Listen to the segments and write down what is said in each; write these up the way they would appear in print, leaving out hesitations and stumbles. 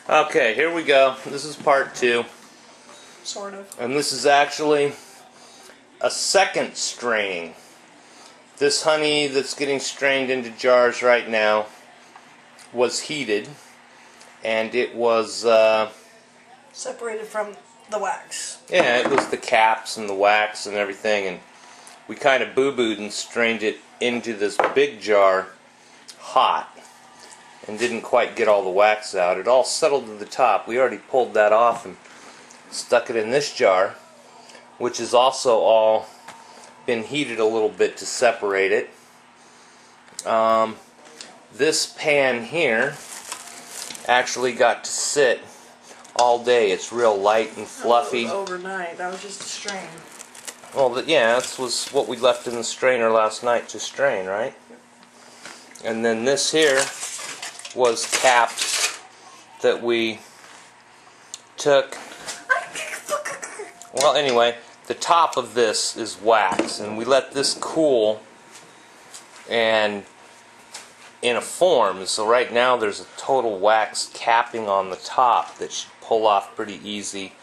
Okay, here we go. This is part 2. Sort of. And this is actually a second straining. This honey that's getting strained into jars right now was heated, and it was separated from the wax. yeah, it was the caps and the wax and everything, and we kind of boo-booed and strained it into this big jar hot and didn't quite get all the wax out. It all settled to the top. We already pulled that off and stuck it in this jar, which has also all been heated a little bit to separate it. This pan here actually got to sit all day. It's real light and fluffy. That was overnight. That was just a strain. Well, yeah, this was what we left in the strainer last night to strain, right? And then this here was caps that we took. Well, anyway, the top of this is wax, and we let this cool and in a form. So right now there's a total wax capping on the top that should pull off pretty easy.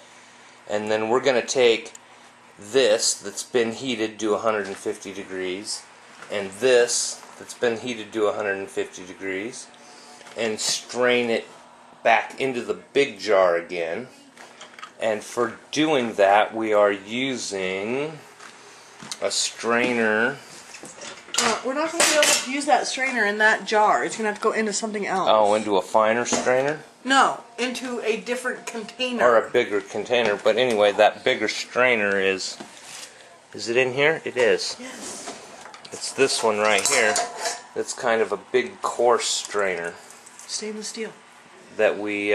And then we're going to take this that's been heated to 150 degrees and this that's been heated to 150 degrees and strain it back into the big jar again. And for doing that, we are using a strainer. We're not going to be able to use that strainer in that jar. It's going to have to go into something else. Oh, into a finer strainer? No, into a different container. Or a bigger container. But anyway, that bigger strainer is it in here? It is. Yes. It's this one right here. That's kind of a big coarse strainer. Stainless steel. That we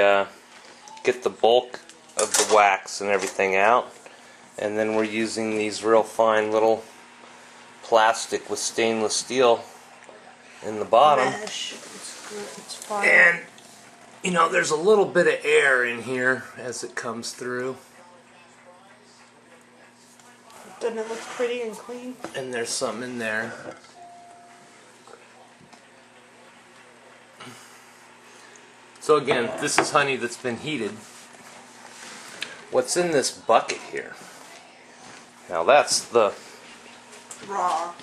get the bulk of the wax and everything out. And then we're using these real fine little plastic with stainless steel in the bottom. Mesh. It's fine. And, you know, there's a little bit of air in here as it comes through. Doesn't it look pretty and clean? And there's some in there. So again, this is honey that's been heated. What's in this bucket here? Now that's the Raw.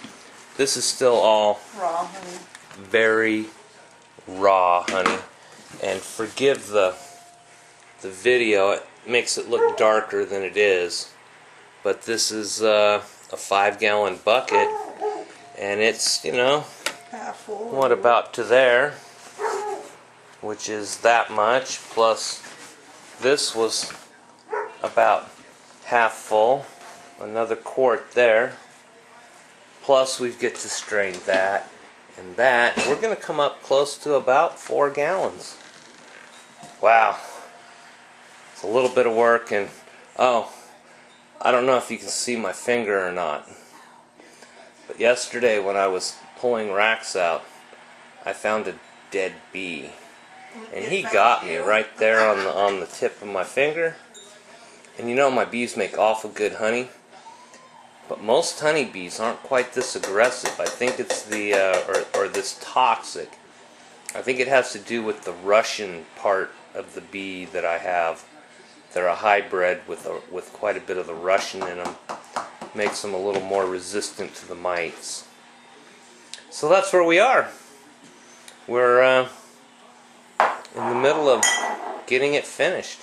This is still all Raw honey. very raw honey. And forgive the video, it makes it look darker than it is. But this is a 5-gallon bucket, and it's, you know, Half full. what about to there, which is that much, plus this was about half full, another quart there, plus we get to strain that and that. We're going to come up close to about 4 gallons. Wow. It's a little bit of work, and oh, I don't know if you can see my finger or not, but yesterday when I was pulling racks out, I found a dead bee, and he got me right there on the tip of my finger. And you know, my bees make awful good honey, but most honeybees aren't quite this aggressive. I think it's the or this toxic. I think it has to do with the Russian part of the bee that I have. They're a hybrid with quite a bit of the Russian in them. Makes them a little more resistant to the mites. So that's where we are. We're in the middle of getting it finished.